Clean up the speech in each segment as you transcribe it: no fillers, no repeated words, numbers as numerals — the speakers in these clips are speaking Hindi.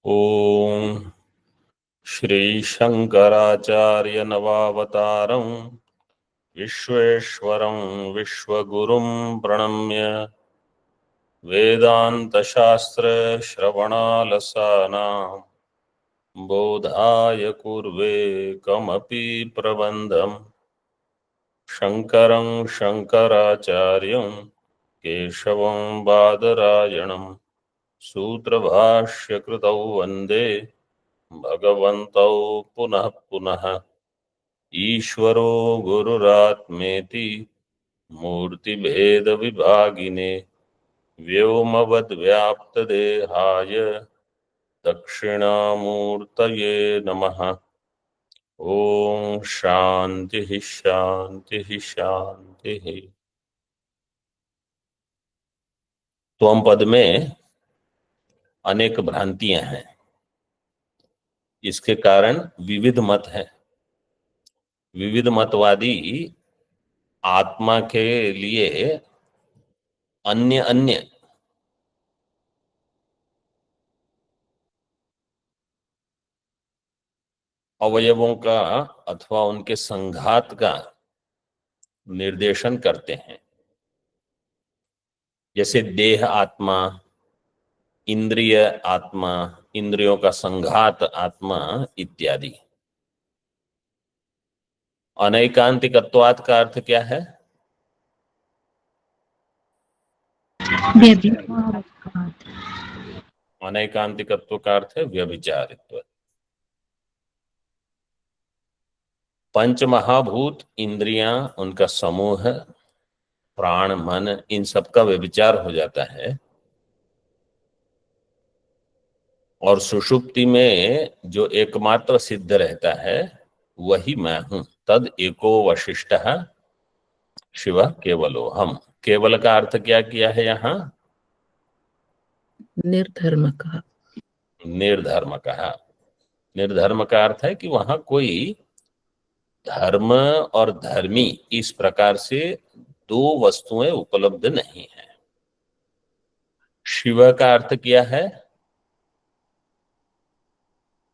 ओम श्री शंकराचार्य नवावतारं विश्वेश्वरं विश्वगुरुं प्रणम्य वेदांत शास्त्र श्रवणालसानां बोधाय कुर्वे कमपि प्रबन्धं शंकरं शंकराचार्यं केशवं बादरायणं सूत्रभाष्यकृतौ वन्दे भगवन्तौ पुनः पुनः ईश्वरो गुरुरात्मेति मूर्तिभेदविभागिने व्योमवद्व्याप्तदेहाय दक्षिणामूर्तये नमः। ओम शांति शांति शांति। त्वम पद में अनेक भ्रांतियां हैं, इसके कारण विविध मत हैं। विविध मतवादी आत्मा के लिए अन्य अन्य अवयवों का अथवा उनके संघात का निर्देशन करते हैं, जैसे देह आत्मा, इंद्रिय आत्मा, इंद्रियों का संघात आत्मा इत्यादि। अनैकांतिकत्वात् का अर्थ क्या है? अनैकांतिकत्व का अर्थ है व्यभिचारित्व। पंच महाभूत इंद्रियां, उनका समूह, प्राण मन, इन सब का व्यभिचार हो जाता है और सुषुप्ति में जो एकमात्र सिद्ध रहता है वही मैं हूं। तद एको वशिष्ठः शिव केवलो हम। केवल का अर्थ क्या किया है यहाँ? निर्धर्म कहा। निर्धर्म कहा। निर्धर्म का अर्थ है कि वहां कोई धर्म और धर्मी इस प्रकार से दो वस्तुएं उपलब्ध नहीं है। शिव का अर्थ क्या है?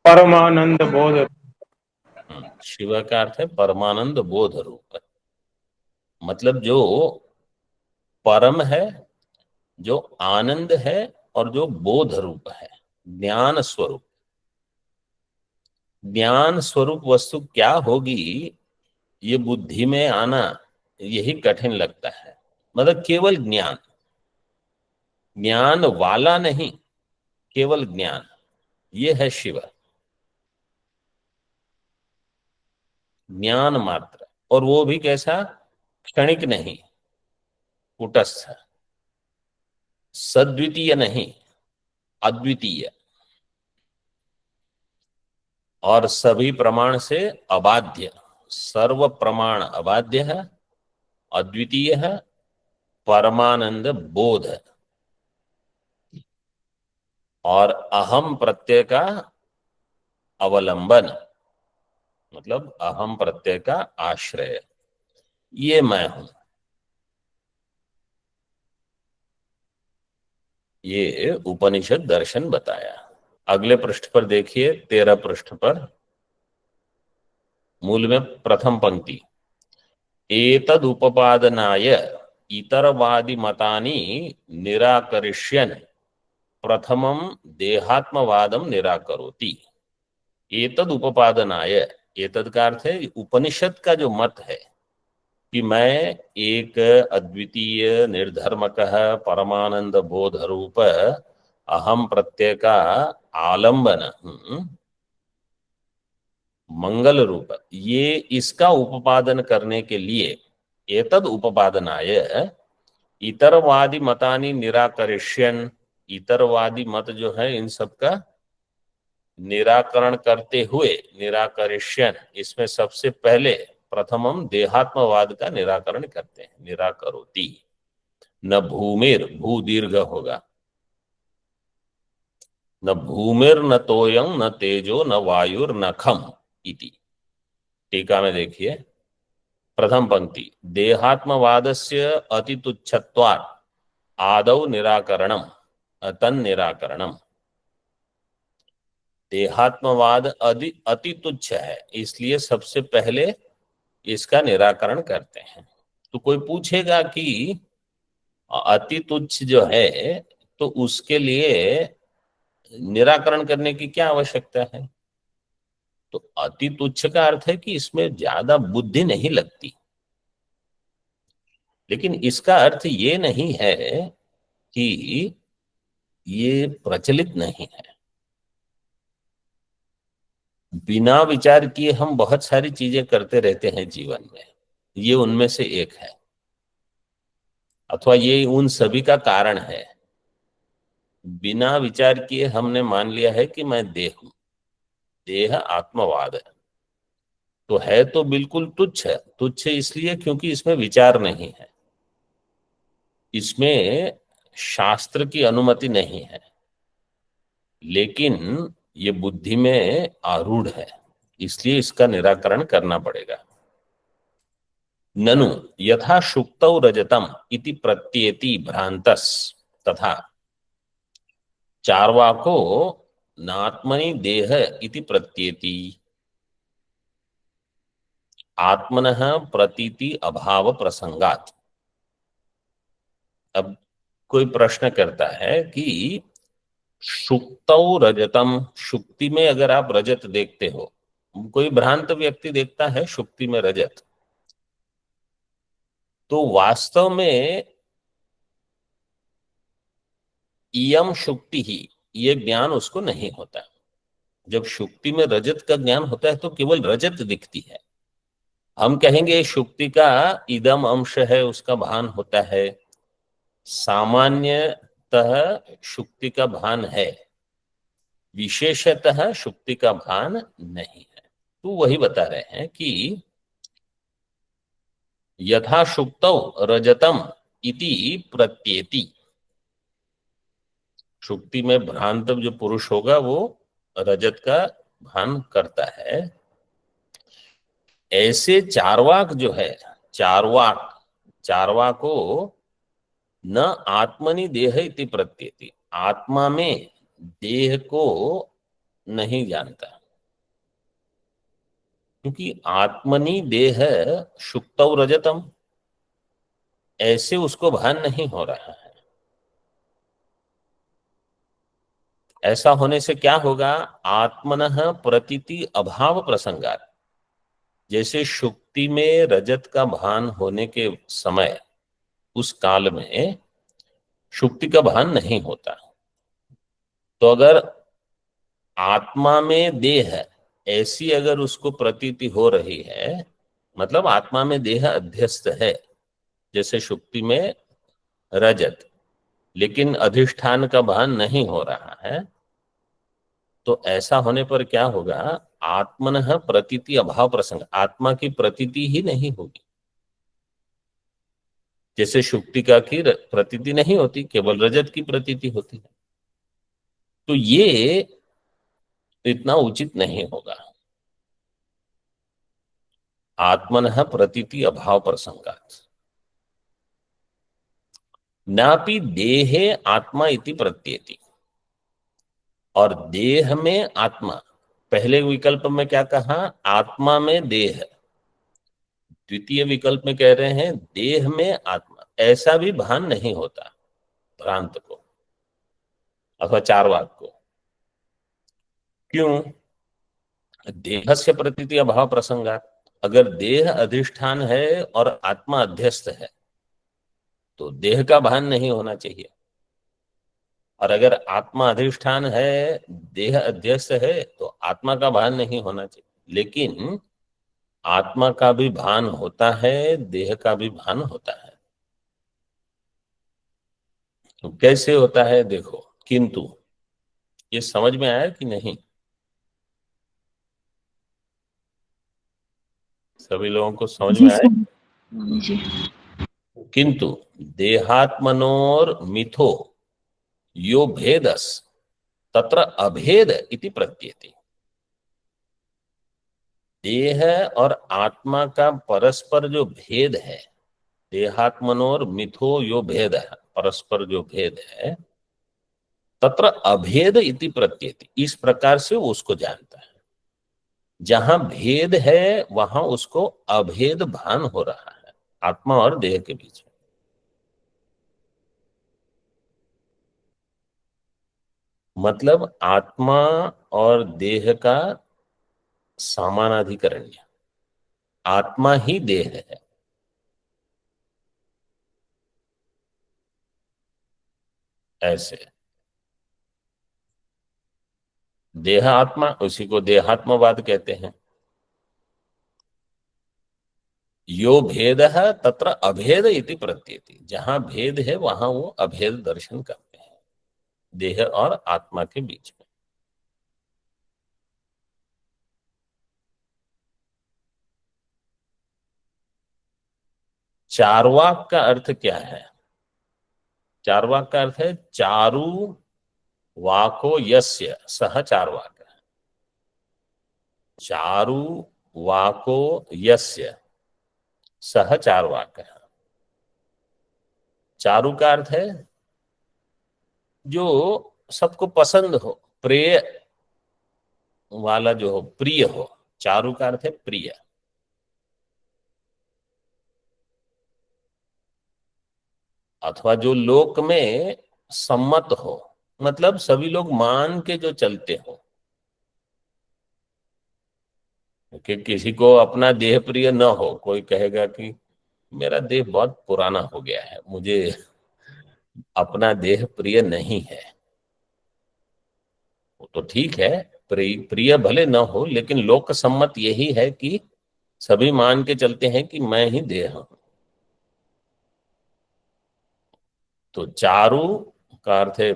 परमानंद बोध। शिव का अर्थ है परमानंद बोध रूप। मतलब जो परम है, जो आनंद है और जो बोध रूप है, ज्ञान स्वरूप। ज्ञान स्वरूप वस्तु क्या होगी, ये बुद्धि में आना यही कठिन लगता है। मतलब केवल ज्ञान, ज्ञान वाला नहीं, केवल ज्ञान, ये है शिव। ज्ञान मात्र, और वो भी कैसा? क्षणिक नहीं, कुटस्थ, सद्वितीय नहीं, अद्वितीय, और सभी प्रमाण से अबाध्य। सर्व प्रमाण अबाध्य है, अद्वितीय है, परमानंद बोध है, और अहम प्रत्यय का अवलंबन, मतलब अहम प्रत्यय का आश्रय, ये मैं हूं। ये उपनिषद दर्शन बताया। अगले पृष्ठ पर देखिए, 13 पृष्ठ पर मूल में प्रथम पंक्ति, एतद उपपादनाय इतरवादी मतानि निराकरिष्यन् प्रथमम देहात्मवादम निराकरोति। एतद उपपादनाय, एतद का अर्थ है उपनिषद का जो मत है कि मैं एक अद्वितीय निर्धर्मकः परमानंद बोध रूप अहम प्रत्यय का आलंबन हूं, मंगल रूप, ये इसका उपादन करने के लिए एतद उपादनाय इतरवादी मतानि निराकरिष्यन्, इतरवादी मत जो है इन सब का निराकरण करते हुए, निराकरिष्यन् इसमें सबसे पहले प्रथमम देहात्मवाद का निराकरण करते हैं, निराकरोति। न भूमिर, भू दीर्घ होगा, न भूमिर न तोयं न तेजो न वायुर न खम इति। टीका में देखिए, प्रथम पंक्ति, देहात्मवादस्य देहात्मवाद अति तुच्छ है, इसलिए सबसे पहले इसका निराकरण करते हैं। तो कोई पूछेगा कि अति तुच्छ जो है तो उसके लिए निराकरण करने की क्या आवश्यकता है? तो अति तुच्छ का अर्थ है कि इसमें ज्यादा बुद्धि नहीं लगती, लेकिन इसका अर्थ ये नहीं है कि ये प्रचलित नहीं है। बिना विचार किए हम बहुत सारी चीजें करते रहते हैं जीवन में, ये उनमें से एक है, अथवा ये उन सभी का कारण है। बिना विचार किए हमने मान लिया है कि मैं देह हूं, देह आत्मवाद है। तो है तो बिल्कुल तुच्छ है। तुच्छ इसलिए क्योंकि इसमें विचार नहीं है, इसमें शास्त्र की अनुमति नहीं है, लेकिन ये बुद्धि में आरूढ़ है, इसलिए इसका निराकरण करना पड़ेगा। ननु यथा शुक्तौ रजतम इति प्रत्येति भ्रांतस तथा चार्वाको नात्मनि देह इति प्रत्येति आत्मनः प्रतीति अभाव प्रसंगात। अब कोई प्रश्न करता है कि शुक्तौ रजतम, शुक्ति में अगर आप रजत देखते हो, कोई भ्रांत व्यक्ति देखता है शुक्ति में रजत, तो वास्तव में इयम शुक्ति ही, ये ज्ञान उसको नहीं होता। जब शुक्ति में रजत का ज्ञान होता है तो केवल रजत दिखती है। हम कहेंगे शुक्ति का इदम अंश है, उसका भान होता है, सामान्यतः शुक्ति का भान है, विशेषतः शुक्ति का भान नहीं है। तो वही बता रहे हैं कि यथा शुक्तौ रजतम इति प्रत्येति, शुक्ति में भ्रांत जो पुरुष होगा वो रजत का भान करता है। ऐसे चार्वाक जो है, चार्वाक, चार्वाको न आत्मनि देह इति प्रत्येति, आत्मा में देह को नहीं जानता, क्योंकि आत्मनि देह शुक्तौ रजतम, ऐसे उसको भान नहीं हो रहा है। ऐसा होने से क्या होगा? आत्मनः प्रतीति अभाव प्रसंगात, जैसे शुक्ति में रजत का भान होने के समय, उस काल में शुक्ति का भान नहीं होता। तो अगर आत्मा में देह ऐसी अगर उसको प्रतीति हो रही है, मतलब आत्मा में देह अध्यस्त है, जैसे शुक्ति में रजत, लेकिन अधिष्ठान का भान नहीं हो रहा है, तो ऐसा होने पर क्या होगा? आत्मनः प्रतीति अभाव प्रसंग, आत्मा की प्रतीति ही नहीं होगी। जैसे शुक्तिका की प्रतीति नहीं होती, केवल रजत की प्रतीति होती है। तो ये इतना उचित नहीं होगा। आत्मनः प्रतीति अभाव प्रसंगात नापि देहे आत्मा इति प्रत्येति, और देह में आत्मा, पहले विकल्प में क्या कहा? आत्मा में देह, द्वितीय विकल्प में कह रहे हैं देह में आत्मा, ऐसा भी भान नहीं होता भ्रांत को अथवा चार्वाक को। क्यों? देहस्य प्रतीति अभाव प्रसंगात, अगर देह अधिष्ठान है और आत्मा अध्यस्त है तो देह का भान नहीं होना चाहिए, और अगर आत्मा अधिष्ठान है, देह अध्यस्त है, तो आत्मा का भान नहीं होना चाहिए। लेकिन आत्मा का भी भान होता है, देह का भी भान होता है। तो कैसे होता है देखो। किंतु ये समझ में आया कि नहीं? सभी लोगों को समझ जी में आया? सर। जी। किंतु देहात्मनोर मिथो यो भेदस तत्र अभेद इति प्रत्येति, देह और आत्मा का परस्पर जो भेद है, देहात्मनोर मिथो यो भेद है, परस्पर जो भेद है, तत्र अभेद इति प्रत्येति, इस प्रकार से वो उसको जानता है। जहां भेद है वहां उसको अभेद भान हो रहा है आत्मा और देह के बीच में। मतलब आत्मा और देह का समानाधिकरण्य, आत्मा ही देह है। ऐसे देह आत्मा, उसी को देहात्मवाद कहते हैं। यो भेद है तत्र अभेद इति प्रत्येति, जहां भेद है वहां वो अभेद दर्शन करते हैं देह और आत्मा के बीच में। चार्वाक का अर्थ क्या है? चार्वाक का अर्थ है चारु वाको यस्य सह चार्वाक। चारु वाको यस्य सह चार्वाक। चारु का अर्थ है जो सबको पसंद हो, प्रिय वाला जो हो, प्रिय हो। चारु का अर्थ है प्रिय। अथवा जो लोक में सम्मत हो, मतलब सभी लोग मान के जो चलते हो। कि किसी को अपना देह प्रिय न हो, कोई कहेगा कि मेरा देह बहुत पुराना हो गया है, मुझे अपना देह प्रिय नहीं है। वो तो ठीक है, प्रिय भले न हो, लेकिन लोक सम्मत यही है कि सभी मान के चलते हैं कि मैं ही देह हूं। तो चारु का अर्थ है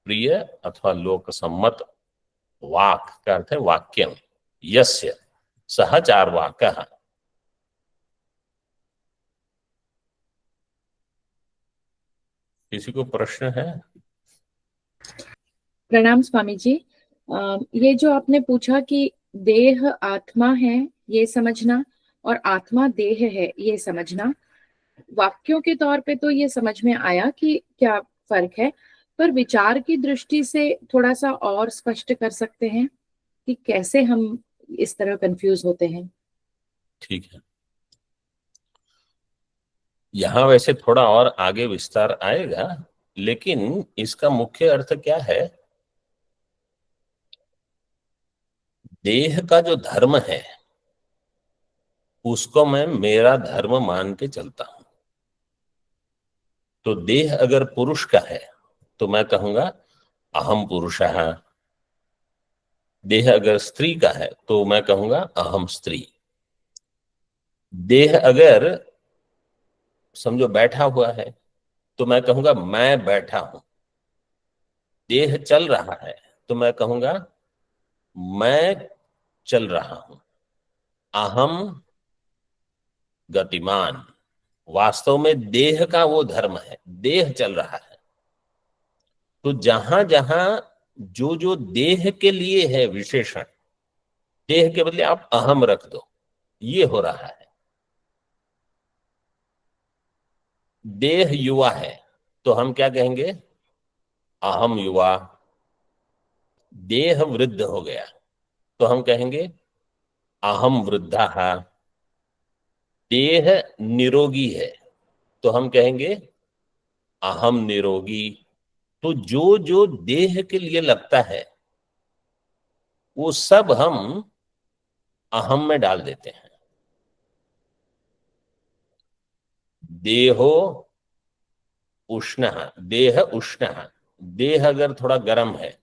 प्रिय अथवा लोक सम्मत। वाक का अर्थ है वाक्यम। यस्य सह चार्वाकः। किसी को प्रश्न है? प्रणाम स्वामी जी। ये जो आपने पूछा कि देह आत्मा है ये समझना और आत्मा देह है ये समझना, वाक्यों के तौर पे तो ये समझ में आया कि क्या फर्क है, पर विचार की दृष्टि से थोड़ा सा और स्पष्ट कर सकते हैं कि कैसे हम इस तरह कंफ्यूज होते हैं? ठीक है, यहां वैसे थोड़ा और आगे विस्तार आएगा, लेकिन इसका मुख्य अर्थ क्या है? देह का जो धर्म है उसको मैं मेरा धर्म मान के चलता हूं। तो देह अगर पुरुष का है तो मैं कहूंगा अहम पुरुषः। देह अगर स्त्री का है तो मैं कहूंगा अहम स्त्री। देह अगर समझो बैठा हुआ है तो मैं कहूंगा मैं बैठा हूं। देह चल रहा है तो मैं कहूंगा मैं चल रहा हूं। अहम गतिमान। वास्तव में देह का वो धर्म है, देह चल रहा है। तो जहां जहां जो जो देह के लिए है विशेषण, देह के बदले आप अहम रख दो, ये हो रहा है। देह युवा है तो हम क्या कहेंगे? अहम युवा। देह वृद्ध हो गया तो हम कहेंगे अहम वृद्धः। देह निरोगी है तो हम कहेंगे अहम निरोगी। तो जो जो देह के लिए लगता है वो सब हम अहम में डाल देते हैं। देहो उष्ण, देह उष्ण। देह अगर थोड़ा गर्म है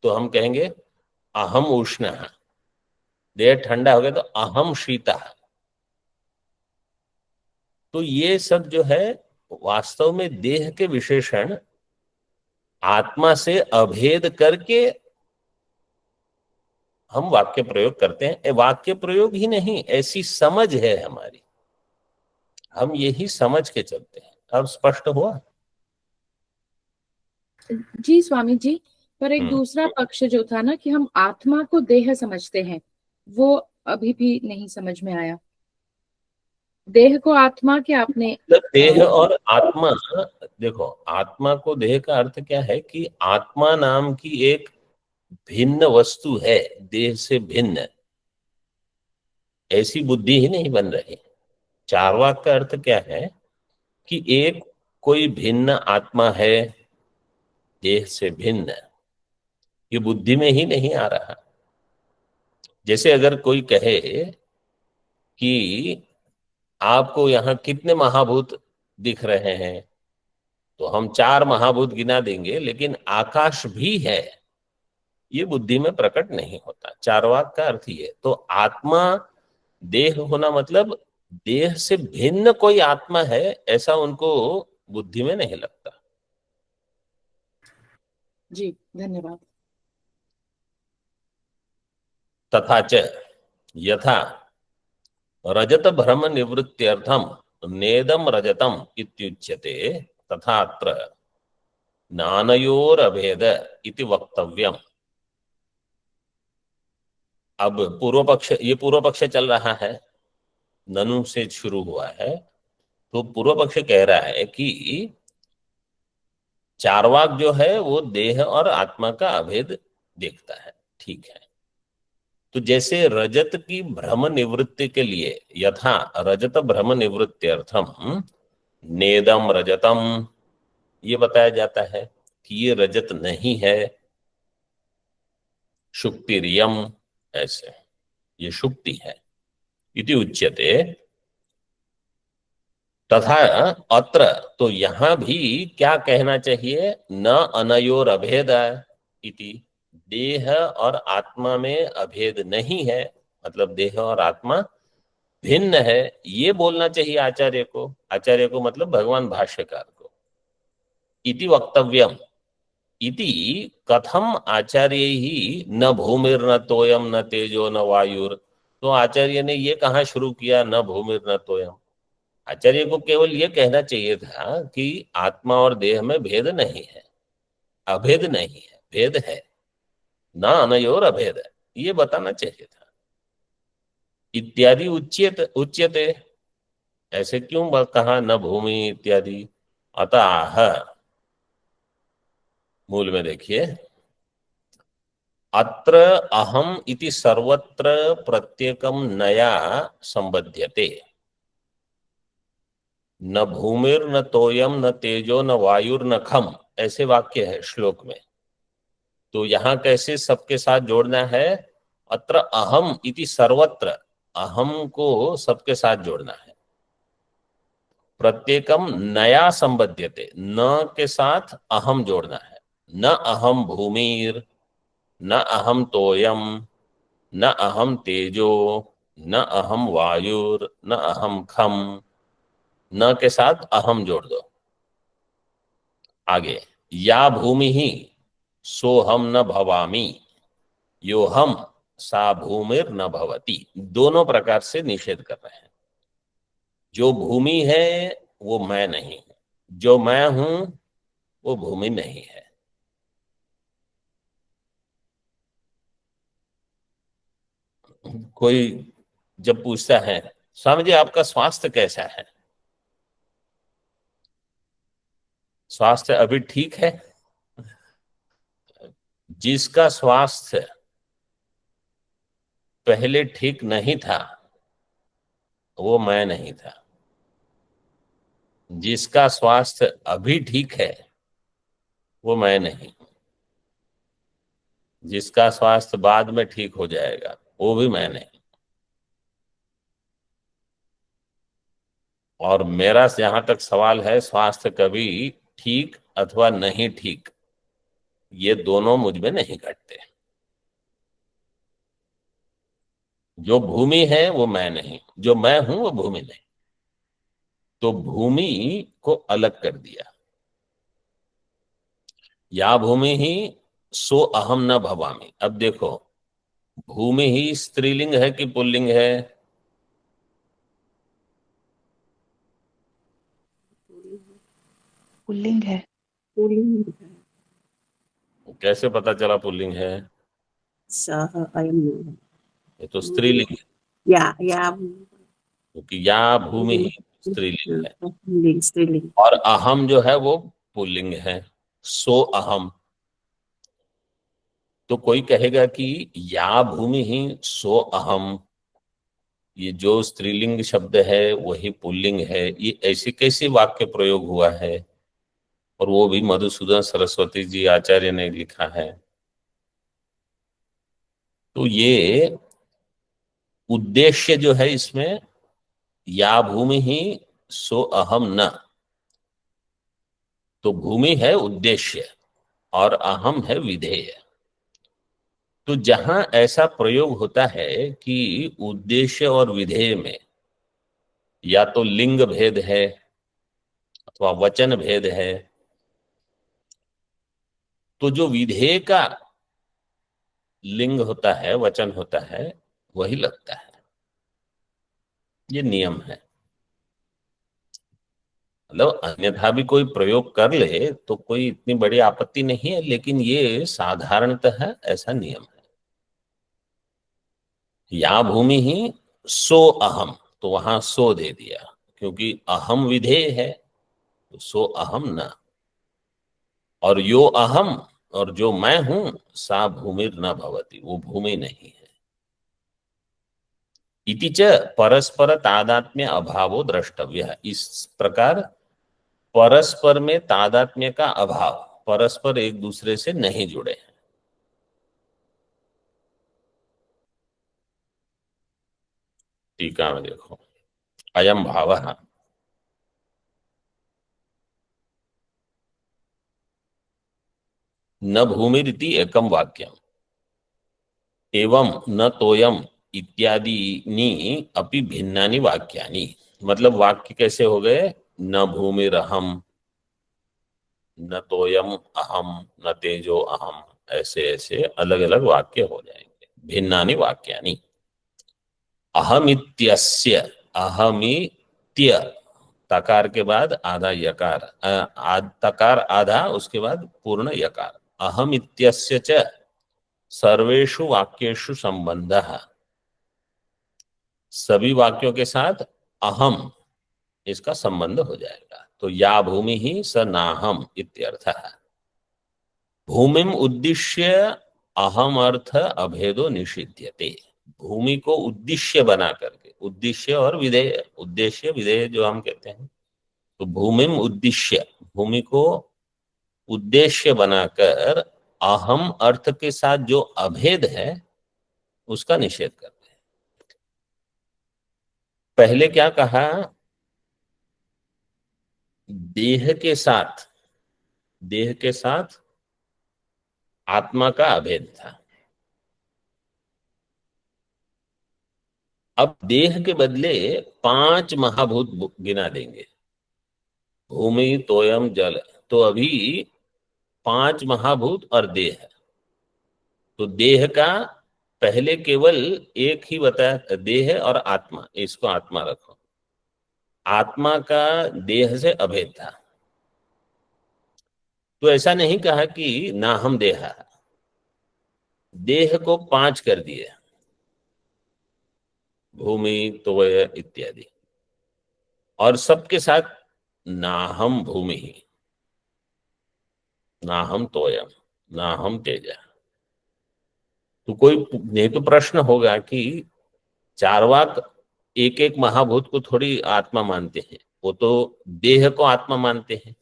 तो हम कहेंगे अहम उष्ण। देह ठंडा हो गया तो अहम शीतः। तो ये सब जो है वास्तव में देह के विशेषण आत्मा से अभेद करके हम वाक्य प्रयोग करते हैं। वाक्य प्रयोग ही नहीं, ऐसी समझ है हमारी, हम यही समझ के चलते हैं। अब स्पष्ट हुआ? जी स्वामी जी, पर एक दूसरा पक्ष जो था ना कि हम आत्मा को देह समझते हैं, वो अभी भी नहीं समझ में आया। देह को आत्मा के आपने मतलब देह और आत्मा, देखो आत्मा को देह का अर्थ क्या है कि आत्मा नाम की एक भिन्न वस्तु है, देह से भिन्न, ऐसी बुद्धि ही नहीं बन रही। चार्वाक का अर्थ क्या है कि एक कोई भिन्न आत्मा है देह से भिन्न, ये बुद्धि में ही नहीं आ रहा। जैसे अगर कोई कहे कि आपको यहाँ कितने महाभूत दिख रहे हैं, तो हम 4 महाभूत गिना देंगे, लेकिन आकाश भी है, ये बुद्धि में प्रकट नहीं होता। चार्वाक का अर्थ ये। तो आत्मा देह होना मतलब देह से भिन्न कोई आत्मा है, ऐसा उनको बुद्धि में नहीं लगता। जी धन्यवाद। तथा च यथा रजत भ्रम निवृत्त्यर्थम नेदम रजतम इत्युच्यते तथा अत्र नानयोरभेद इति वक्तव्यम। अब ये पूर्व पक्ष चल रहा है, ननु से शुरू हुआ है। तो पूर्व पक्ष कह रहा है कि चार्वाक जो है वो देह और आत्मा का अभेद देखता है, ठीक है। तो जैसे रजत की भ्रम निवृत्ति के लिए, यथा रजत भ्रम निवृत्त्यर्थम नेदम रजतम, ये बताया जाता है कि ये रजत नहीं है, शुक्तिरियम, ऐसे ये शुक्ति है, इति उच्यते तथा अत्र। तो यहां भी क्या कहना चाहिए, न अनयोर अभेद इति, देह और आत्मा में अभेद नहीं है, मतलब देह और आत्मा भिन्न है, ये बोलना चाहिए आचार्य को। आचार्य को मतलब भगवान भाष्यकार को। इति वक्तव्यम, इति कथम आचार्य ही न भूमिर न तोयम न तेजो न वायुर। तो आचार्य ने ये कहाँ शुरू किया, न भूमिर न तोयम। आचार्य को केवल ये कहना चाहिए था कि आत्मा और देह में भेद नहीं है, अभेद नहीं है, भेद है, ना अनयोर अभेद है, ये बताना चाहिए था। इत्यादि उच्यते, ऐसे क्यों कहा न भूमि इत्यादि। अतः मूल में देखिए, अत्र अहम इति सर्वत्र प्रत्येकम नया संबध्यते, न भूमिर न तोयम न तेजो न वायुर न खम, ऐसे वाक्य है श्लोक में। तो यहां कैसे सबके साथ जोड़ना है, अत्र अहम इति सर्वत्र, अहम को सबके साथ जोड़ना है। प्रत्येकम नया संबध्यते, न के साथ अहम जोड़ना है। न अहम भूमिर, न अहम तोयम, न अहम तेजो, न अहम वायुर, न अहम खम, न के साथ अहम जोड़ दो। आगे, या भूमि ही सो हम न भवामी, यो हम सा भूमिर न भवती, दोनों प्रकार से निषेध कर रहे हैं। जो भूमि है वो मैं नहीं हूं, जो मैं हूं वो भूमि नहीं है। कोई जब पूछता है, स्वामी जी आपका स्वास्थ्य कैसा है, स्वास्थ्य अभी ठीक है। जिसका स्वास्थ्य पहले ठीक नहीं था वो मैं नहीं था, जिसका स्वास्थ्य अभी ठीक है वो मैं नहीं, जिसका स्वास्थ्य बाद में ठीक हो जाएगा वो भी मैं नहीं। और मेरा जहां तक सवाल है, स्वास्थ्य कभी ठीक अथवा नहीं ठीक, ये दोनों मुझ में नहीं घटते। जो भूमि है वो मैं नहीं, जो मैं हूं वो भूमि नहीं। तो भूमि को अलग कर दिया। या भूमि ही सो अहम न भवामी। अब देखो, भूमि ही स्त्रीलिंग है कि पुल्लिंग है, पुल्लिंग है। कैसे पता चला पुल्लिंग है, सह अयम ये तो स्त्रीलिंग है। या क्योंकि या भूमि ही स्त्रीलिंग है स्त्रीलिंग। और अहम जो है वो पुल्लिंग है, सो अहम। तो कोई कहेगा कि या भूमि ही सो अहम, ये जो स्त्रीलिंग शब्द है वही पुल्लिंग है, ये ऐसे कैसे वाक्य प्रयोग हुआ है? और वो भी मधुसूदन सरस्वती जी आचार्य ने लिखा है। तो ये उद्देश्य जो है इसमें, या भूमि ही सो अहम न, तो भूमि है उद्देश्य और अहम है विधेय। तो जहां ऐसा प्रयोग होता है कि उद्देश्य और विधेय में या तो लिंग भेद है अथवा वचन भेद है, तो जो विधेय का लिंग होता है, वचन होता है, वही लगता है। ये नियम है। मतलब अन्यथा भी कोई प्रयोग कर ले तो कोई इतनी बड़ी आपत्ति नहीं है, लेकिन ये साधारणतः ऐसा नियम है। या भूमि ही सो अहम, तो वहां सो दे दिया, क्योंकि अहम विधेय है, तो सो अहम न। और यो अहम, और जो मैं हूं, सा भूमिर न भवति, वो भूमि नहीं है। इति च परस्पर तादात्म्य अभावो द्रष्टव्य। इस प्रकार परस्पर में तादात्म्य का अभाव, परस्पर एक दूसरे से नहीं जुड़े हैं। टीका में देखो, अयम भावः न भूमिरिति एकम वाक्यम एवं न तोयम इत्यादि अपि भिन्नानि वाक्यानि। मतलब वाक्य कैसे हो गए? न भूमिरहम, न तोयम अहम, न तेजो अहम, ऐसे ऐसे अलग अलग वाक्य हो जाएंगे। भिन्नानि वाक्यानि। अहमित्यस्य, अहमित्य, तकार के बाद आधा यकार, तकार आधा, उसके बाद पूर्ण यकार। अहमित्यस्य च सर्वेषु वाक्येषु संबंधः, सभी वाक्यों के साथ अहम इसका संबंध हो जाएगा। तो या भूमि ही स नाहम इत्यर्थः। भूमिम उद्दिश्य अहम अर्थ अभेदो निषिध्यते। भूमि को उद्देश्य बना करके, उद्देश्य और विधेय, उद्देश्य विधेय जो हम कहते हैं, तो भूमिम उद्देश्य, भूमि को उद्देश्य बनाकर अहम अर्थ के साथ जो अभेद है उसका निषेध करते हैं। पहले क्या कहा? देह के साथ, देह के साथ आत्मा का अभेद था। अब देह के बदले 5 महाभूत गिना देंगे, भूमि तोयम जल। तो अभी 5 महाभूत और देह है। तो देह का पहले केवल एक ही बताया, देह और आत्मा, इसको आत्मा रखो। आत्मा का देह से अभेद था। तो ऐसा नहीं कहा कि ना हम देहा, देह को 5 कर दिए, भूमि तोय इत्यादि, और सबके साथ ना हम भूमि ही, ना हम तोयम, ना हम तेजा। तो कोई नहीं तो प्रश्न होगा कि चारवाक एक एक महाभूत को थोड़ी आत्मा मानते हैं, वो तो देह को आत्मा मानते हैं।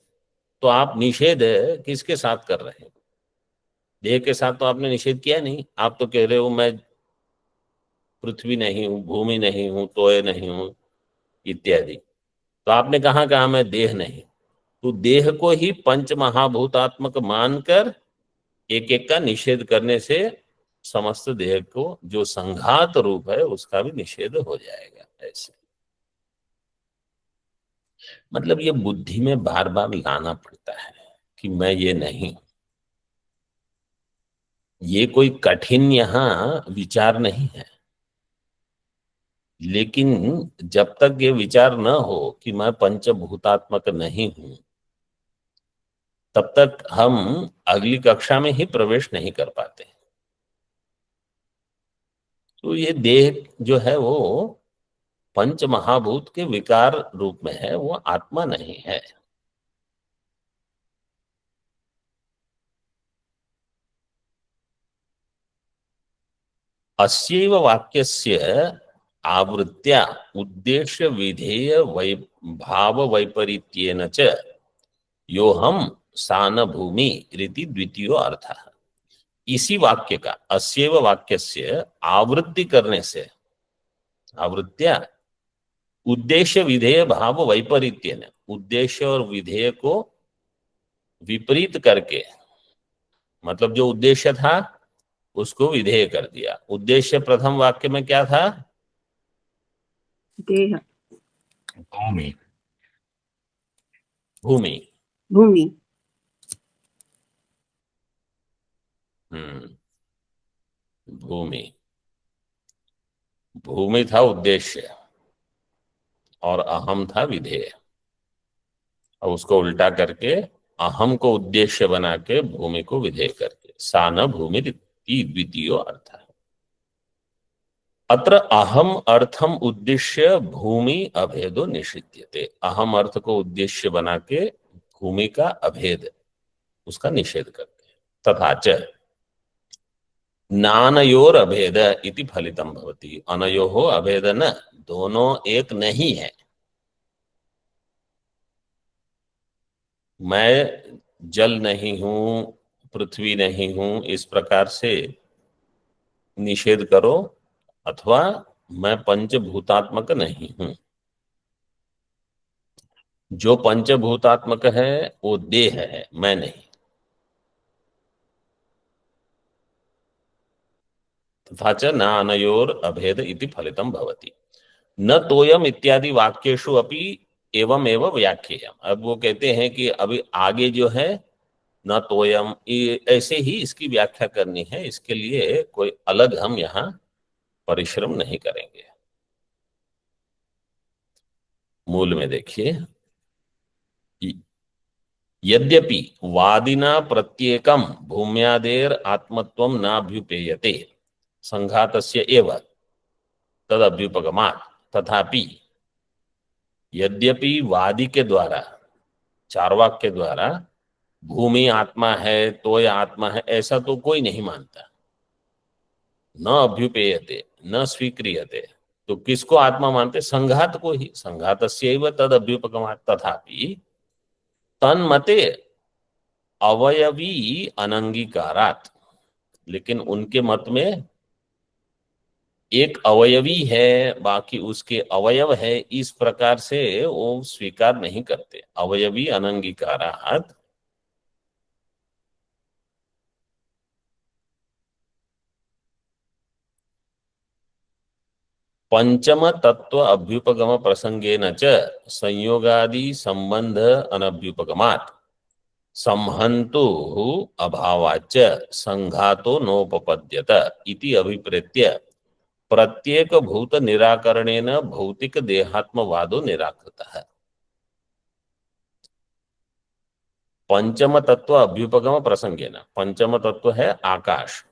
तो आप निषेध किसके साथ कर रहे हैं? देह के साथ तो आपने निषेध किया नहीं। आप तो कह रहे हो मैं पृथ्वी नहीं हूं, भूमि नहीं हूं, तोय नहीं हूं इत्यादि। तो आपने कहा मैं देह नहीं। तो देह को ही पंच महाभूतात्मक मानकर एक एक का निषेध करने से समस्त देह को जो संघात रूप है उसका भी निषेध हो जाएगा। ऐसे मतलब ये बुद्धि में बार बार लाना पड़ता है कि मैं ये नहीं। ये कोई कठिन यहाँ विचार नहीं है, लेकिन जब तक ये विचार न हो कि मैं पंचभूतात्मक नहीं हूं, तब तक हम अगली कक्षा में ही प्रवेश नहीं कर पाते। तो ये देह जो है वो पंच महाभूत के विकार रूप में है, वो आत्मा नहीं है। अस्यैव वाक्यस्य आवृत्त्या उद्देश्य विधेय भाव वैपरीत्येन च योहम सान भूमि रीति द्वितीयो अर्थः। इसी वाक्य का, अस्यैव वाक्यस्य आवृत्ति करने से, आवृत्त्या उद्देश्य विधेय भाव वैपरीत्येन, उद्देश्य और विधेय को विपरीत करके, मतलब जो उद्देश्य था उसको विधेय कर दिया। उद्देश्य प्रथम वाक्य में क्या था? देह, भूमि, भूमि। भूमि, भूमि, भूमि था उद्देश्य और अहम था विधेय। और उसको उल्टा करके अहम को उद्देश्य बना के भूमि को विधेय करके सान भूमि द्वितीयो अर्थ है। अत्र अहम अर्थम उद्देश्य भूमि अभेदो निषिध्यते। अहम अर्थ को उद्देश्य बना के भूमि का अभेद, उसका निषेध करते हैं। तथा च नानयोर अभेद इति फलितम भवति। अनयोः अभेद न, दोनों एक नहीं है। मैं जल नहीं हूं, पृथ्वी नहीं हूं, इस प्रकार से निषेध करो, अथवा मैं पंचभूतात्मक नहीं हूं। जो पंचभूतात्मक है वो देह है, मैं नहीं। तथा च न अनयोर अभेद इति फलितम भवति। न तोयम इत्यादि वाक्येषु अपि एवं एवं व्याख्येयम्। अब वो कहते हैं कि अभी आगे जो है न तोयम, ऐसे ही इसकी व्याख्या करनी है, इसके लिए कोई अलग हम यहाँ परिश्रम नहीं करेंगे। मूल में देखिए, यद्यपि वादिना प्रत्येकम भूम्यादेर आत्मत्वम नाभ्युपेयते संघातस्य एव तदभ्युपगमात्, तथापि यद्यपि वादी के द्वारा, चार्वाक के द्वारा भूमि आत्मा है, तोय आत्मा है, ऐसा तो कोई नहीं मानता। न अभ्युपेयते, न स्वीक्रियते, तो किसको आत्मा मानते? संघात को ही। संघातस्यैव तद अभ्युपगमात्, तथापि तन्मते अवयवी अनंगीकारात्, लेकिन उनके मत में एक अवयवी है, बाकी उसके अवयव है, इस प्रकार से वो स्वीकार नहीं करते। अवयवी अनंगीकारात् पंचम तत्व अभ्युपगम प्रसंगेन च संयोगादि संबंध अनभ्युपगमात् संहन्तु अभावाच्च संघातो नोपपद्यत इति अभिप्रेत्य प्रत्येक भूत निराकरणेन भौतिक देहात्मवादो निराकृतः। पंचम तत्व अभ्युपगम प्रसंगेन, पंचम तत्व है आकाश।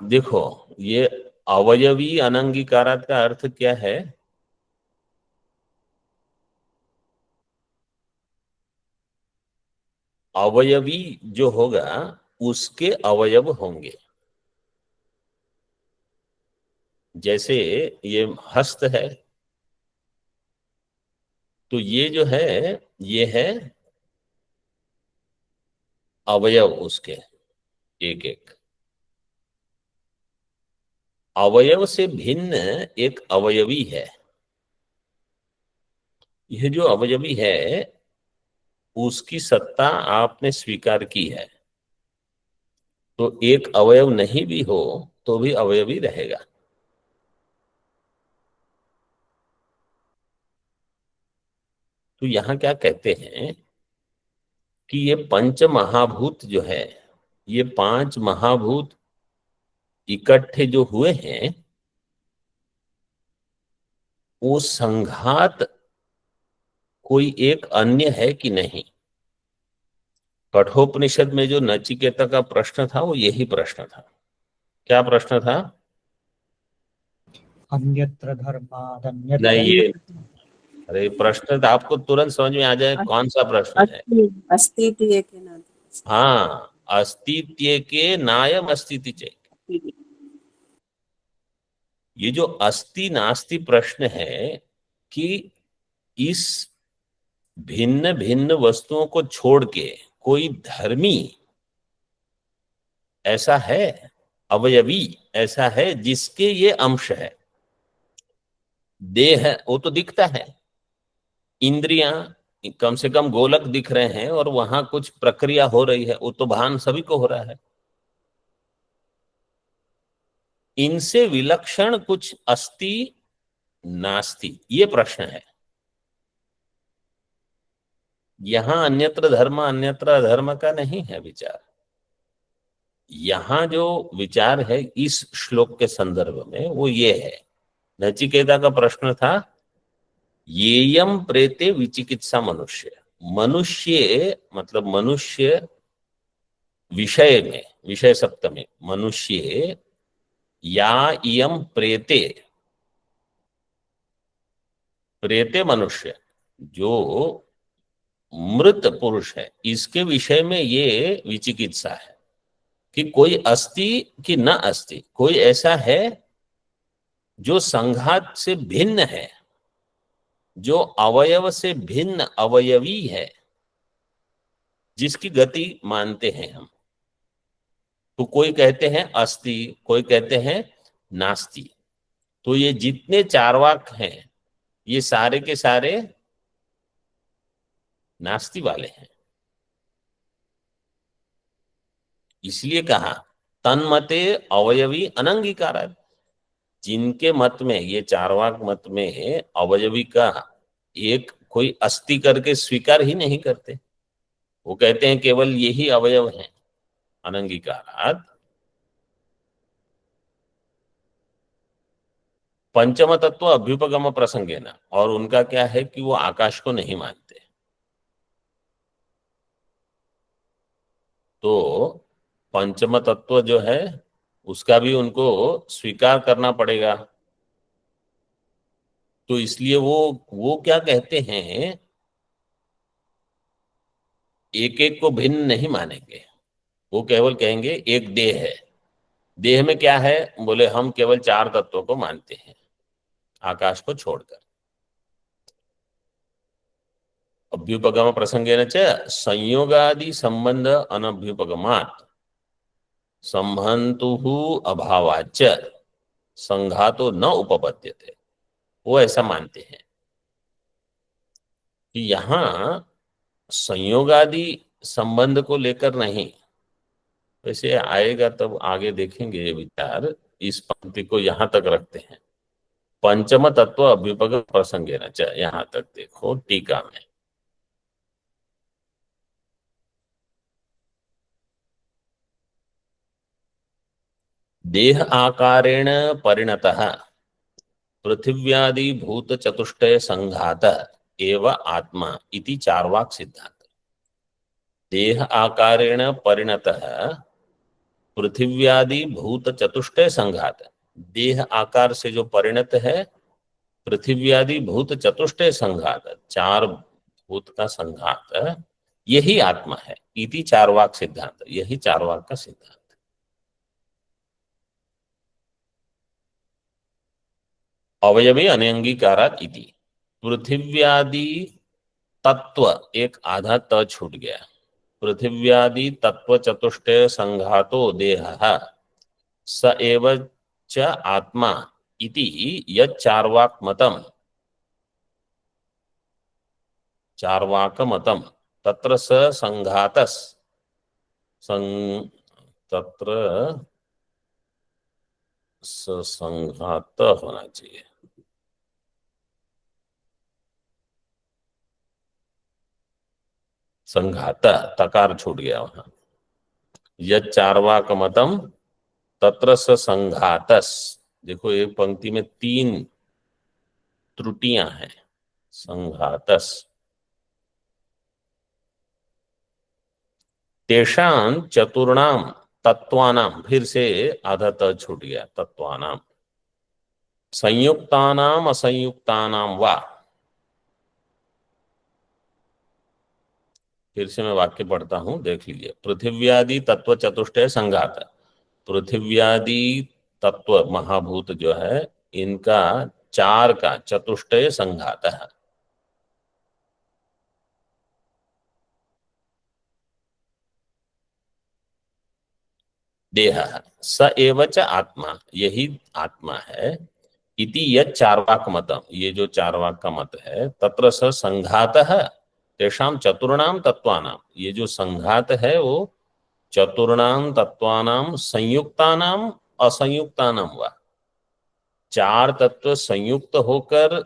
देखो, ये अवयवी अनंगीकारात का अर्थ क्या है? अवयवी जो होगा उसके अवयव होंगे। जैसे ये हस्त है, तो ये जो है ये है अवयव उसके एक एक। अवयव से भिन्न एक अवयवी है। यह जो अवयवी है उसकी सत्ता आपने स्वीकार की है, तो एक अवयव नहीं भी हो तो भी अवयवी रहेगा। तो यहां क्या कहते हैं कि ये पंच महाभूत जो है, ये पांच महाभूत इकट्ठे जो हुए हैं, वो संघात कोई एक अन्य है कि नहीं। कठोपनिषद में जो नचिकेता का प्रश्न था वो यही प्रश्न था। क्या प्रश्न था? अन्यत्र धर्मादन्यत्र नहीं, ये अरे प्रश्न तो आपको तुरंत समझ में आ जाए कौन सा प्रश्न है। अस्तित्व के नाते हाँ, अस्तित्व के नायम अस्तित्व चेत्। ये जो अस्ति नास्ति प्रश्न है कि इस भिन्न भिन्न वस्तुओं को छोड़ के कोई धर्मी ऐसा है, अवयवी ऐसा है जिसके ये अंश है। देह वो तो दिखता है, इंद्रियां कम से कम गोलक दिख रहे हैं और वहां कुछ प्रक्रिया हो रही है, वो तो भान सभी को हो रहा है। इनसे विलक्षण कुछ अस्ति नास्ति, ये प्रश्न है। यहां अन्यत्र धर्म अन्यत्र अधर्म का नहीं है विचार। यहां जो विचार है इस श्लोक के संदर्भ में वो ये है। नचिकेता का प्रश्न था, येयम प्रेते विचिकित्सा मनुष्य। मनुष्य मतलब मनुष्य विषय में, विषय सप्तमी, मनुष्य या इयम प्रेते, प्रेते मनुष्य जो मृत पुरुष है, इसके विषय में ये विचिकित्सा है कि कोई अस्ति कि न अस्ति, कोई ऐसा है जो संघात से भिन्न है, जो अवयव से भिन्न अवयवी है, जिसकी गति मानते हैं हम। तो कोई कहते हैं अस्ति, कोई कहते हैं नास्ति। तो ये जितने चारवाक हैं ये सारे के सारे नास्ति वाले हैं। इसलिए कहा तन्मते अवयवी अनंगीकार। जिनके मत में, ये चारवाक मत में अवयवी का एक कोई अस्ति करके स्वीकार ही नहीं करते। वो कहते हैं केवल यही अवयव है, अनंगीकारात्। पंचम तत्व अभ्युपगम प्रसंगेन, और उनका क्या है कि वो आकाश को नहीं मानते। तो पंचम तत्व जो है उसका भी उनको स्वीकार करना पड़ेगा। तो इसलिए वो क्या कहते हैं, एक एक को भिन्न नहीं मानेंगे। वो केवल कहेंगे एक देह है। देह में क्या है, बोले हम केवल चार तत्वों को मानते हैं आकाश को छोड़कर। अभ्युपगम प्रसंगेन च संयोगादि संबंध अनभ्युपगमात् संबंतु अभावाच्च संघातो न उपपद्यते। वो ऐसा मानते हैं कि यहां संयोगादि संबंध को लेकर नहीं, वैसे आएगा तब आगे देखेंगे ये विचार। इस पंक्ति को यहां तक रखते हैं। पंचम तत्व अभ्युपगम प्रसंगेन च, यहां तक देखो टीका में। देह आकारेण परिणतः पृथिव्यादि भूत चतुष्टय संघात एव आत्मा इति चार्वाक सिद्धांत। देह आकारेण परिणतः पृथिव्यादि भूत चतुष्टय संघात, देह आकार से जो परिणत है पृथिव्यादि भूत चतुष्टय संघात, चार भूत का संघात, यही आत्मा है। इति चार्वाक सिद्धांत, यही चार्वाक का सिद्धांत। अवयवी अनंगीकारात् इति। पृथिव्यादि तत्व, एक आधा त छूट गया। पृथिव्यादि तत्व चतुष्टय संघातो देहः स एव च आत्मा इति यच्चार्वाक मतम, चार्वाक मतम तत्र स संघातस तत्र संघात होना चाहिए। संघात, तकार छूट गया वहां। यच्चार्वाक मतम तत्र स संघातस। देखो एक पंक्ति में तीन त्रुटियां हैं। संघातस तेषां चतुर्णाम तत्वानाम, फिर से आधा त छूट गया, तत्वानाम। संयुक्तानाम असंयुक्तानाम वा, फिर से मैं वाक्य पढ़ता हूं, देख लीजिए। पृथिव्यादि तत्व चतुष्टय संघात, पृथिव्यादि तत्व महाभूत जो है इनका चार का चतुष्टय संघात है। देह स एव च आत्मा, यही आत्मा है। इति यत् चार्वाक मतम, ये जो चार्वाक का मत है, तत्र स संघातः तेषां चतुर्णाम तत्वानाम, ये जो संघात है वो चतुर्णाम तत्वानाम संयुक्तानाम असंयुक्तानाम वा, चार तत्व संयुक्त होकर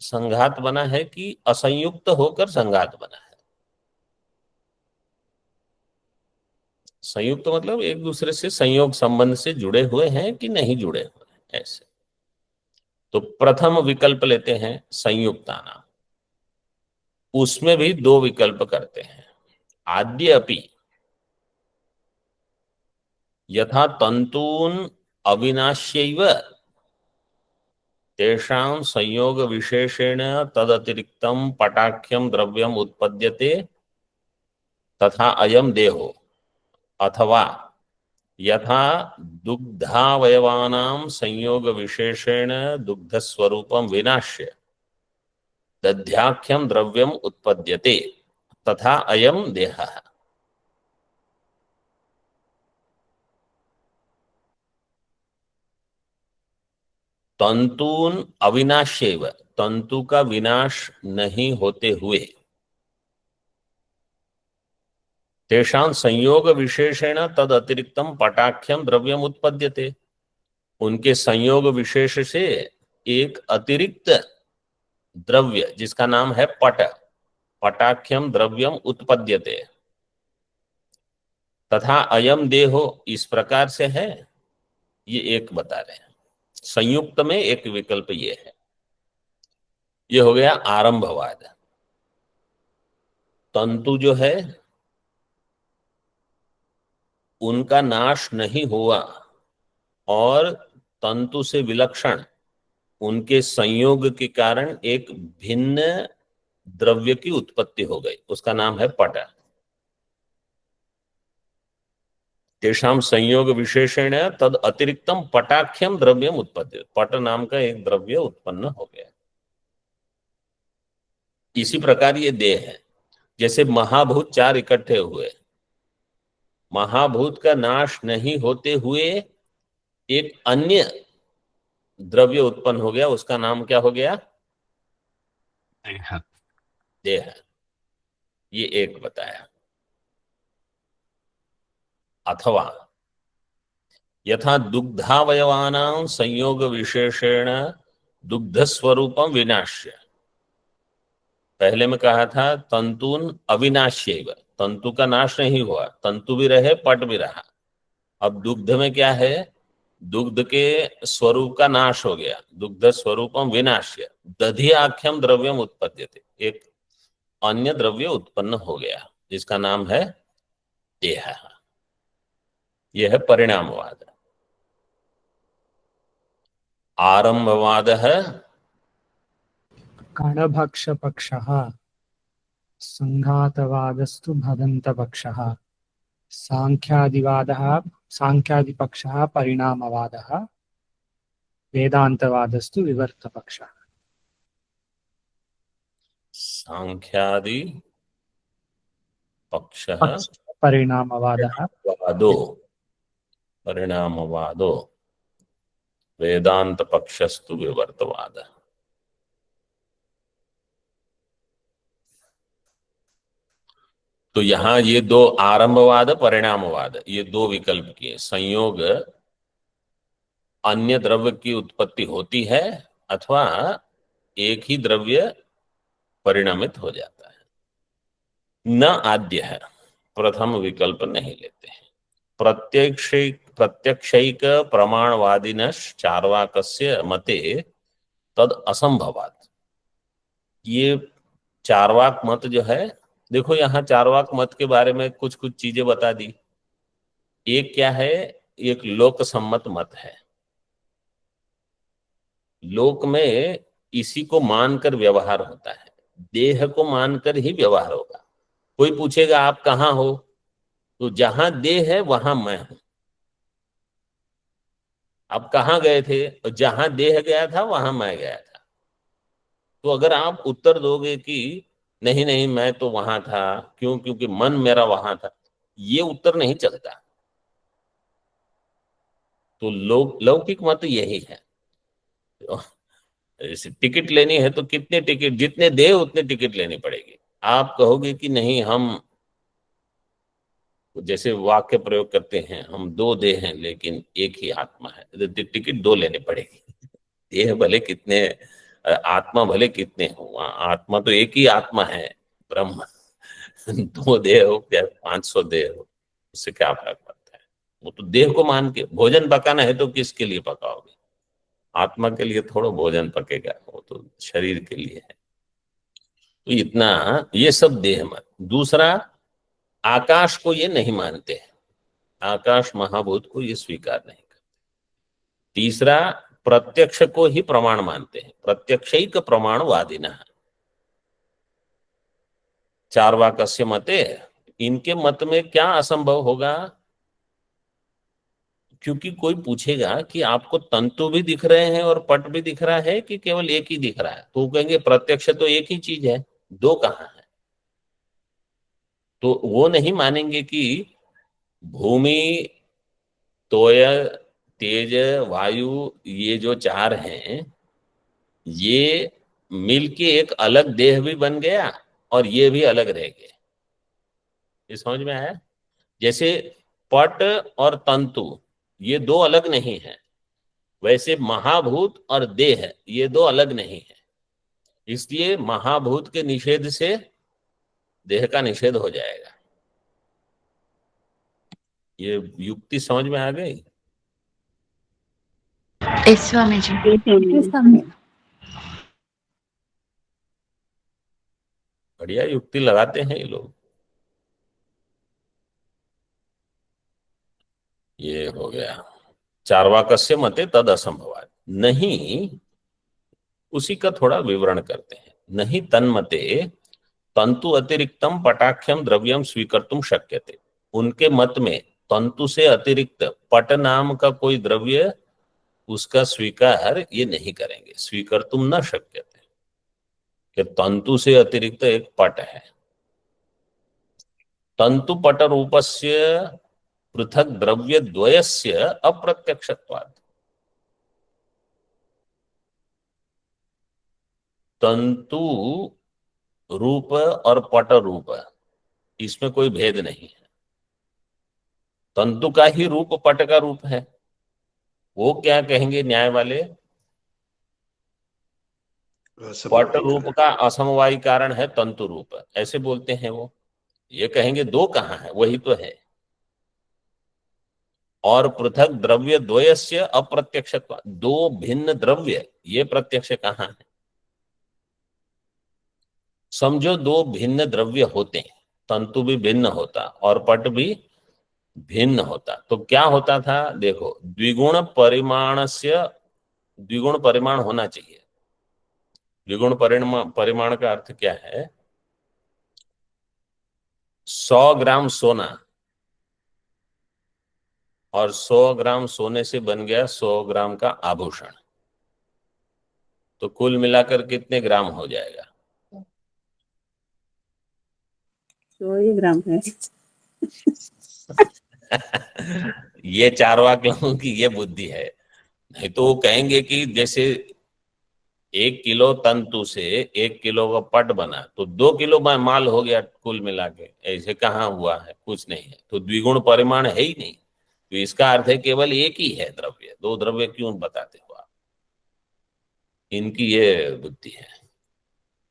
संघात बना है कि असंयुक्त होकर संघात बना है। संयुक्त मतलब एक दूसरे से संयोग संबंध से जुड़े हुए हैं कि नहीं जुड़े हुए हैं, ऐसे। तो प्रथम विकल्प लेते हैं संयुक्तानाम, उसमें भी दो विकल्प करते हैं। आद्य अपि यथा तंतून अविनाश्यैव तेषां संयोग विशेषेण तदतिरिक्तं पटाख्यं द्रव्यम उत्पद्यते तथा अयम देहो, अथवा यथा दुग्धावयवानां संयोग विशेषेण दुग्धस्वरूपं विनाश्य दध्याख्यं द्रव्यम उत्पद्यते तथा अयम देहः। तंतून अविनाश्यैव, तंतु का विनाश नहीं होते हुए, तेषां संयोग विशेषेण तद अतिरिक्तम पटाख्यम द्रव्यम उत्पद्यते, उनके संयोग विशेष से एक अतिरिक्त द्रव्य जिसका नाम है पट, पटाख्यम द्रव्यम उत्पद्यते तथा अयम देहो, इस प्रकार से है। ये एक बता रहे हैं। संयुक्त में एक विकल्प ये है। ये हो गया आरंभवाद। तंतु जो है उनका नाश नहीं हुआ और तंतु से विलक्षण उनके संयोग के कारण एक भिन्न द्रव्य की उत्पत्ति हो गई, उसका नाम है पट। तेषां संयोग विशेषण तद अतिरिक्तम पटाख्यम द्रव्यम उत्पत्ति, पट नाम का एक द्रव्य उत्पन्न हो गया। इसी प्रकार ये देह है। जैसे महाभूत चार इकट्ठे हुए, महाभूत का नाश नहीं होते हुए एक अन्य द्रव्य उत्पन्न हो गया, उसका नाम क्या हो गया? देह। ये एक बताया। अथवा यथा दुग्धावयवानां संयोग विशेषेण दुग्ध स्वरूपम विनाश्य, पहले में कहा था तंतुन अविनाश्यैव, तंतु का नाश नहीं हुआ, तंतु भी रहे पट भी रहा। अब दुग्ध में क्या है? दुग्ध के स्वरूप का नाश हो गया, दुग्ध स्वरूपम विनाश्य दधि आख्यम द्रव्यम उत्पद्यते, एक अन्य द्रव्य उत्पन्न हो गया जिसका नाम है देह। यह है परिणामवाद। आरंभवाद है कणभक्षपक्षः, संघातवादस्तु भदन्तपक्षः, सांख्यादिपक्षः परिणामवादः, वेदांतवादस्तु विवर्तपक्षः। सांख्यादि पक्षः परिणामवादः, परिणामवादो वेदांत पक्षस्तु विवर्तवाद। तो यहां ये दो आरंभवाद परिणामवाद, ये दो विकल्प किए। संयोग अन्य द्रव्य की उत्पत्ति होती है अथवा एक ही द्रव्य परिणामित हो जाता है। न आद्य है, प्रथम विकल्प नहीं लेते हैं। प्रत्यक्षैक प्रमाणवादिनश्च चार्वाकस्य मते तद असंभवात्, ये चार्वाक मत जो है, देखो यहाँ चार्वाक मत के बारे में कुछ कुछ चीजें बता दी। एक क्या है? एक लोक सम्मत मत है। लोक में इसी को मानकर व्यवहार होता है, देह को मानकर ही व्यवहार होगा। कोई पूछेगा आप कहाँ हो, तो जहां देह है वहां मैं हूं। आप कहाँ गए थे, और जहां देह गया था वहां मैं गया था। तो अगर आप उत्तर दोगे कि नहीं नहीं मैं तो वहां था, क्यों, क्योंकि मन मेरा वहां था, ये उत्तर नहीं चलता। तो लौकिक मत यही है। जैसे टिकट लेनी है तो कितने टिकट, जितने दे उतने टिकट लेनी पड़ेगी। आप कहोगे कि नहीं हम, जैसे वाक्य प्रयोग करते हैं, हम दो देह हैं लेकिन एक ही आत्मा है, तो टिकट दो लेने पड़ेगी। देह भले कितने, आत्मा भले कितने हो, आत्मा तो एक ही आत्मा है, ब्रह्म। दो देह हो या 500 देह हो, उससे क्या फर्क पड़ता है। वो तो देह को मान के, भोजन पकाना है तो किसके लिए पकाओगे, आत्मा के लिए थोड़ा भोजन पकेगा, वो तो शरीर के लिए है। तो इतना, ये सब देह मत। दूसरा, आकाश को ये नहीं मानते हैं, आकाश महाभूत को ये स्वीकार नहीं करते। तीसरा, प्रत्यक्ष को ही प्रमाण मानते हैं, प्रत्यक्षैक प्रमाणवादिनः। चार्वाकस्य मते, इनके मत में क्या असंभव होगा, क्योंकि कोई पूछेगा कि आपको तंतु भी दिख रहे हैं और पट भी दिख रहा है कि केवल एक ही दिख रहा है, तो वो कहेंगे प्रत्यक्ष तो एक ही चीज है, दो कहाँ है। तो वो नहीं मानेंगे कि भूमि, तोय, तेज, वायु, ये जो चार हैं, ये मिलके एक अलग देह भी बन गया और ये भी अलग रह गए। ये समझ में आया। जैसे पट और तंतु ये दो अलग नहीं है, वैसे महाभूत और देह ये दो अलग नहीं है। इसलिए महाभूत के निषेध से देह का निषेध हो जाएगा। ये युक्ति समझ में आ गई। स्वामी जी। बढ़िया युक्ति लगाते हैं ये लोग। ये हो गया चार्वाकस्य मते तद असंभवात्। नहीं, उसी का थोड़ा विवरण करते हैं। नहीं तन्मते तंतु अतिरिक्तम पटाख्यम द्रव्यम स्वीकर्तुम शक्यते। उनके मत में तंतु से अतिरिक्त पट नाम का कोई द्रव्य, उसका स्वीकार ये नहीं करेंगे, स्वीकर्तुम न शक्यते, कि तंतु से अतिरिक्त एक पट है। तंतु पट रूपस्य पृथक द्रव्य द्वयस्य अप्रत्यक्षत्वात्। तंतु रूप और पट रूप, इसमें कोई भेद नहीं है। तंतु का ही रूप पट का रूप है। वो क्या कहेंगे न्याय वाले, पट रूप का असमवायी कारण है तंतु रूप, ऐसे बोलते हैं वो। ये कहेंगे दो कहाँ है, वही तो है। और पृथक द्रव्य द्वयस्य अप्रत्यक्षत्व, दो भिन्न द्रव्य, ये प्रत्यक्ष कहाँ है। समझो दो भिन्न द्रव्य होते हैं, तंतु भी भिन्न होता और पट भी भिन्न होता, तो क्या होता था, देखो द्विगुण परिमाण से, द्विगुण परिमाण होना चाहिए। द्विगुण परिमाण का अर्थ क्या है, 100 ग्राम सोना और 100 ग्राम सोने से बन गया 100 ग्राम का आभूषण, तो कुल मिलाकर कितने ग्राम हो जाएगा। 100 ग्राम है। ये चारवाक लोगों की ये बुद्धि है। नहीं तो वो कहेंगे कि जैसे 1 किलो तंतु से 1 किलो का पट बना तो 2 किलो माल हो गया कुल मिला के, ऐसे कहाँ हुआ है, कुछ नहीं है। तो द्विगुण परिमाण है ही नहीं, तो इसका अर्थ है केवल एक ही है द्रव्य, दो द्रव्य क्यों बताते हो आप। इनकी ये बुद्धि है।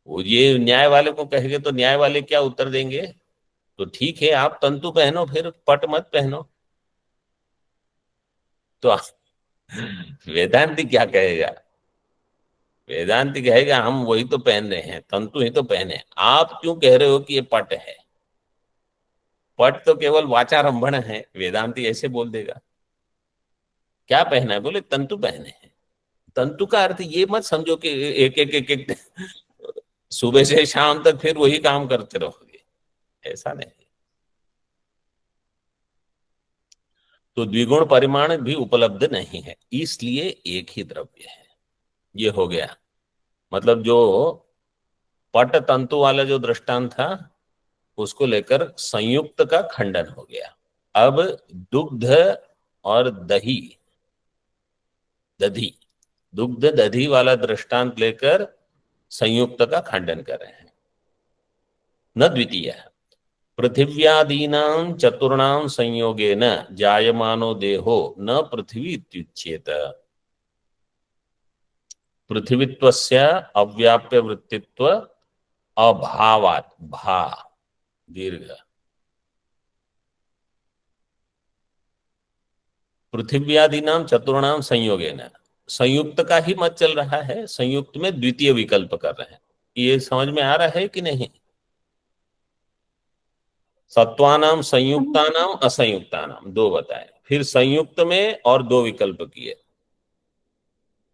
वो ये न्याय वाले को कहेंगे तो न्याय वाले क्या उत्तर देंगे, तो ठीक है आप तंतु पहनो, फिर पट मत पहनो। तो वेदांती क्या कहेगा, वेदांति कहेगा हम वही तो पहन रहे हैं, तंतु ही तो पहने, आप क्यों कह रहे हो कि ये पट है। पट तो केवल वाचारंभण है, वेदांति ऐसे बोल देगा। क्या पहना है, बोले तंतु पहने हैं। तंतु का अर्थ ये मत समझो कि एक एक एक एक सुबह से शाम तक फिर वही काम करते रहोगे, ऐसा नहीं। तो द्विगुण परिमाण भी उपलब्ध नहीं है, इसलिए एक ही द्रव्य है। ये हो गया, मतलब जो पट तंतु वाला जो दृष्टांत था उसको लेकर संयुक्त का खंडन हो गया। अब दुग्ध और दही, दधी, दुग्ध दधी वाला दृष्टांत लेकर संयुक्त का खंडन कर रहे हैं। न द्वितीय पृथिव्यादीनां चतुर्णां संयोगेन जायमानो देहो न पृथ्वी इत्युच्येत। पृथ्वीत्वस्य अव्याप्य वृत्तित्व अभावात्, भा दीर्घ, पृथिव्यादीनां चतुर्णां संयोगेन, संयुक्त का ही मत चल रहा है, संयुक्त में द्वितीय विकल्प कर रहे हैं। ये समझ में आ रहा है कि नहीं? सत्वानाम संयुक्तानाम असंयुक्तानाम दो बताए, फिर संयुक्त में और दो विकल्प किए।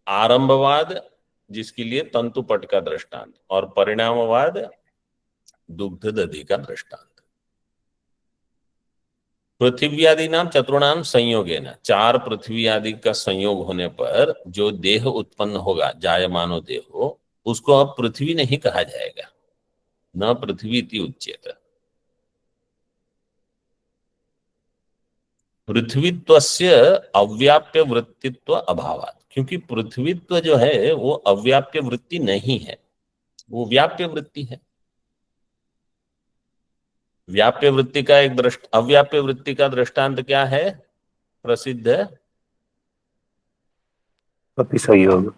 आरंभवाद जिसके लिए तंतुपट का दृष्टांत, और परिणामवाद दुग्ध दधी का दृष्टांत। पृथ्वी आदि नाम चतुर्णाम संयोगेन, चार पृथ्वी आदि का संयोग होने पर जो देह उत्पन्न होगा, जायमानो देहो, उसको अब पृथ्वी नहीं कहा जाएगा, न पृथ्वी इति उच्यते। पृथ्वीत्वस्य अव्याप्य वृत्तित्व अभावात्, क्योंकि पृथ्वीत्व जो है वो अव्याप्य वृत्ति नहीं है, वो व्याप्य वृत्ति है। व्याप्य वृत्ति का एक अव्याप्य वृत्ति का दृष्टांत क्या है प्रसिद्ध? कपि संयोग।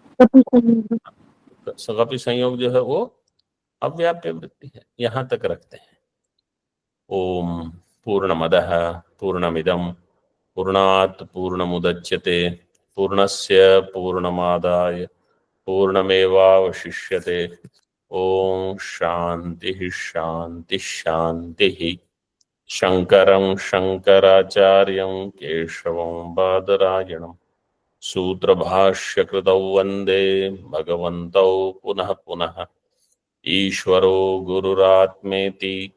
कपि संयोग जो है वो अव्याप्य वृत्ति है। यहां तक रखते हैं। ओम पूर्णमदः पूर्णमिदं पूर्णात् पूर्णमुदच्यते पूर्णस्य पूर्णमादाय पूर्णमेवावशिष्यते। ओम शांति शांति शांति। शंकरं शंकराचार्यं केशवं बादरायणं सूत्रभाष्यकृतौ वन्दे भगवन्तौ पुनः पुनः। ईश्वरो गुरुरात्मेति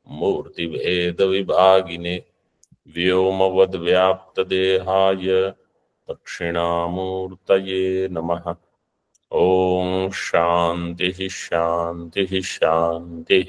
मूर्तिभेदविभागिने व्योमवद्व्याप्तदेहाय दक्षिणामूर्तये नमः। ओम शांति शांति शांति।